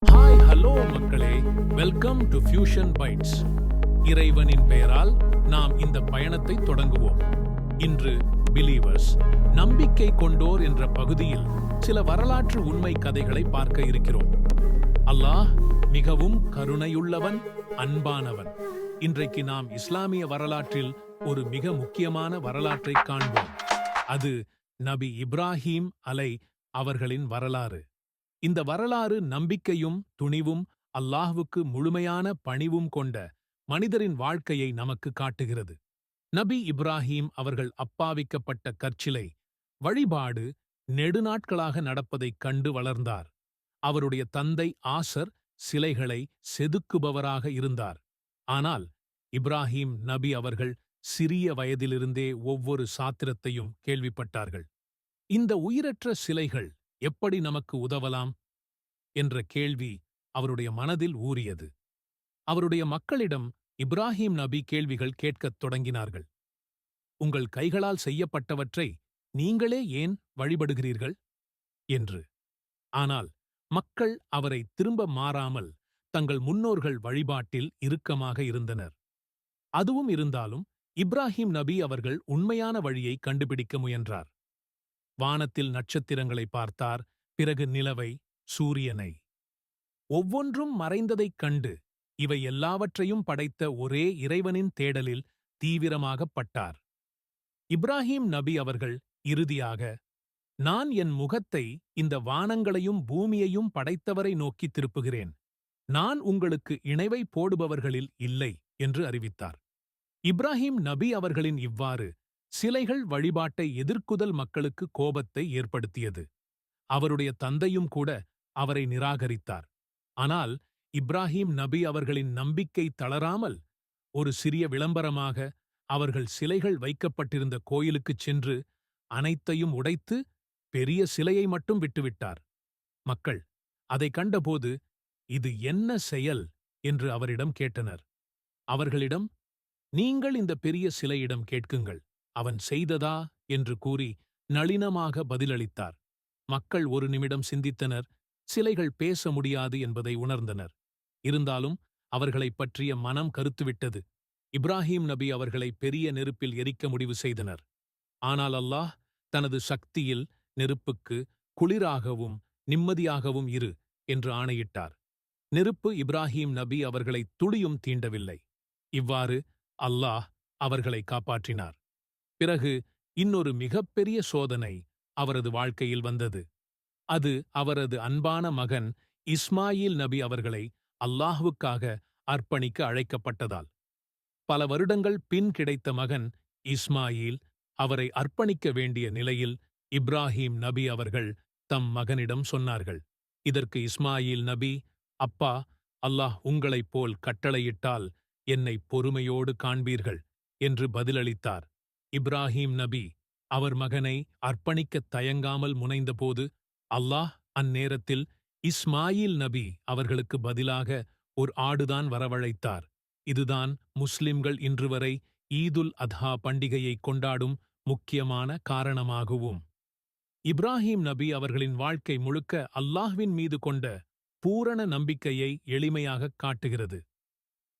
Hello மக்களே, welcome to fusion bytes. இறைவனின் பெயரால் நாம் இந்த பயணத்தை தொடங்குவோம். இன்று பிலீவர்ஸ், நம்பிக்கை கொண்டோர் என்ற பகுதியில் சில வரலாற்று உண்மை கதைகளை பார்க்க இருக்கிறோம். அல்லாஹ் மிகவும் கருணையுள்ளவன், அன்பானவன். இன்றைக்கு நாம் இஸ்லாமிய வரலாற்றில் ஒரு மிக முக்கியமான வரலாற்றை காண்போம். அது நபி இப்ராஹீம் அவர்களின் வரலாறு. இந்த வரலாறு நம்பிக்கையும் துணிவும் அல்லாஹ்வுக்கு முழுமையான பணிவும் கொண்ட மனிதரின் வாழ்க்கையை நமக்கு காட்டுகிறது. நபி இப்ராஹீம் அவர்கள் அப்பாவிக்கப்பட்ட கற்சிலை வழிபாடு நெடுநாட்களாக நடப்பதைக் கண்டு வளர்ந்தார். அவருடைய தந்தை ஆசர் சிலைகளை செதுக்குபவராக இருந்தார். ஆனால் இப்ராஹீம் நபி அவர்கள் சிறிய வயதிலிருந்தே ஒவ்வொரு சாத்திரத்தையும் கேள்விப்பட்டார்கள். இந்த உயிரற்ற சிலைகள் எப்படி நமக்கு உதவலாம் என்ற கேள்வி அவருடைய மனதில் ஊறியது. அவருடைய மக்களிடம் இப்ராஹீம் நபி கேள்விகள் கேட்கத் தொடங்கினார்கள். உங்கள் கைகளால் செய்யப்பட்டவற்றை நீங்களே ஏன் வழிபடுகிறீர்கள் என்று. ஆனால் மக்கள் அவரை திரும்ப மாறாமல் தங்கள் முன்னோர்கள் வழிபாட்டில் இறுக்கமாக இருந்தனர். அதுவும் இருந்தாலும் இப்ராஹீம் நபி அவர்கள் உண்மையான வழியை கண்டுபிடிக்க முயன்றார். வானத்தில் நட்சத்திரங்களை பார்த்தார், பிறகு நிலவை, சூரியனை. ஒவ்வொன்றும் மறைந்ததைக் கண்டு இவை எல்லாவற்றையும் படைத்த ஒரே இறைவனின் தேடலில் தீவிரமாகப் பட்டார். இப்ராஹீம் நபி அவர்கள் இறுதியாக, நான் என் முகத்தை இந்த வானங்களையும் பூமியையும் படைத்தவரை நோக்கி திருப்புகிறேன். நான் உங்களுக்கு இணைவை போடுபவர்களில் இல்லை என்று அறிவித்தார். இப்ராஹீம் நபி அவர்களின் இவ்வாறு சிலைகள் வழிபாட்டை எதிர்க்குதல் மக்களுக்கு கோபத்தை ஏற்படுத்தியது. அவருடைய தந்தையும் கூட அவரை நிராகரித்தார். ஆனால் இப்ராஹீம் நபி அவர்களின் நம்பிக்கை தளராமல் ஒரு சிறிய விளம்பரமாக அவர்கள் சிலைகள் வைக்கப்பட்டிருந்த கோயிலுக்குச் சென்று அனைத்தையும் உடைத்து பெரிய சிலையை மட்டும் விட்டுவிட்டார். மக்கள் அதை கண்டபோது இது என்ன செயல் என்று அவரிடம் கேட்டனர். அவர்களிடம், நீங்கள் இந்த பெரிய சிலையிடம் கேட்குங்கள், அவன் செய்ததா என்று கூறி நளினமாக பதிலளித்தார். மக்கள் ஒரு நிமிடம் சிந்தித்தனர். சிலைகள் பேச முடியாது என்பதை உணர்ந்தனர். இருந்தாலும் அவர்களைப் பற்றிய மனம் கருத்துவிட்டது. இப்ராஹீம் நபி அவர்களை பெரிய நெருப்பில் எரிக்க முடிவு செய்தனர். ஆனால் அல்லாஹ் தனது சக்தியில் நெருப்புக்கு குளிராகவும் நிம்மதியாகவும் இரு என்று ஆணையிட்டார். நெருப்பு இப்ராஹீம் நபி அவர்களை துளியும் தீண்டவில்லை. இவ்வாறு அல்லாஹ் அவர்களை காப்பாற்றினார். பிறகு இன்னொரு மிகப்பெரிய சோதனை அவரது வாழ்க்கையில் வந்தது. அது அவரது அன்பான மகன் இஸ்மாயில் நபி அவர்களை அல்லாஹ்வுக்காக அர்ப்பணிக்க அழைக்கப்பட்டதால். பல வருடங்கள் பின் கிடைத்த மகன் இஸ்மாயில் அவரை அர்ப்பணிக்க வேண்டிய நிலையில் இப்ராஹீம் நபி அவர்கள் தம் மகனிடம் சொன்னார்கள். இதற்கு இஸ்மாயில் நபி, அப்பா, அல்லாஹ் உங்களைப் போல் கட்டளையிட்டால் என்னை பொறுமையோடு காண்பீர்கள் என்று பதிலளித்தார். இப்ராஹீம் நபி அவர் மகனை அர்ப்பணிக்கத் தயங்காமல் முனைந்தபோது அல்லாஹ் அந்நேரத்தில் இஸ்மாயில் நபி அவர்களுக்கு பதிலாக ஒரு ஆடுதான் வரவழைத்தார். இதுதான் முஸ்லிம்கள் இன்று வரை ஈதுல் அத்ஹா பண்டிகையை கொண்டாடும் முக்கியமான காரணமாகவும். இப்ராஹீம் நபி அவர்களின் வாழ்க்கை முழுக்க அல்லாஹ்வின் மீது கொண்ட பூரண நம்பிக்கையை எளிமையாகக் காட்டுகிறது.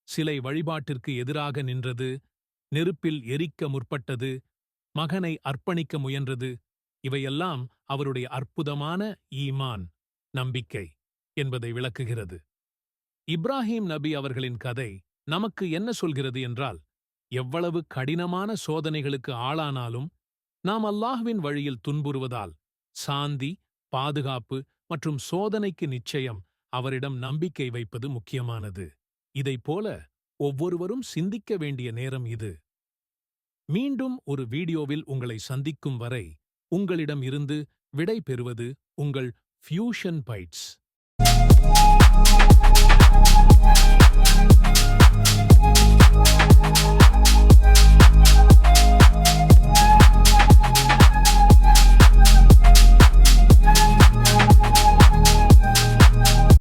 சிலை வழிபாட்டிற்கு எதிராக நின்றது, நெருப்பில் எரிக்க முற்பட்டது, மகனை அர்ப்பணிக்க முயன்றது. இவையெல்லாம் அவருடைய அற்புதமான ஈமான், நம்பிக்கை என்பதை விளக்குகிறது. இப்ராஹீம் நபி அவர்களின் கதை நமக்கு என்ன சொல்கிறது என்றால், எவ்வளவு கடினமான சோதனைகளுக்கு ஆளானாலும் நாம் அல்லாஹ்வின் வழியில் துன்புறுவதால் சாந்தி, பாதுகாப்பு மற்றும் சோதனைக்கு நிச்சயம் அவரிடம் நம்பிக்கை வைப்பது முக்கியமானது. இதைப்போல ஒவ்வொருவரும் சிந்திக்க வேண்டிய நேரம் இது. மீண்டும் ஒரு வீடியோவில் உங்களை சந்திக்கும் வரை உங்களிடம் இருந்து விடை பெறுவது உங்கள் ஃபியூஷன் பைட்ஸ்.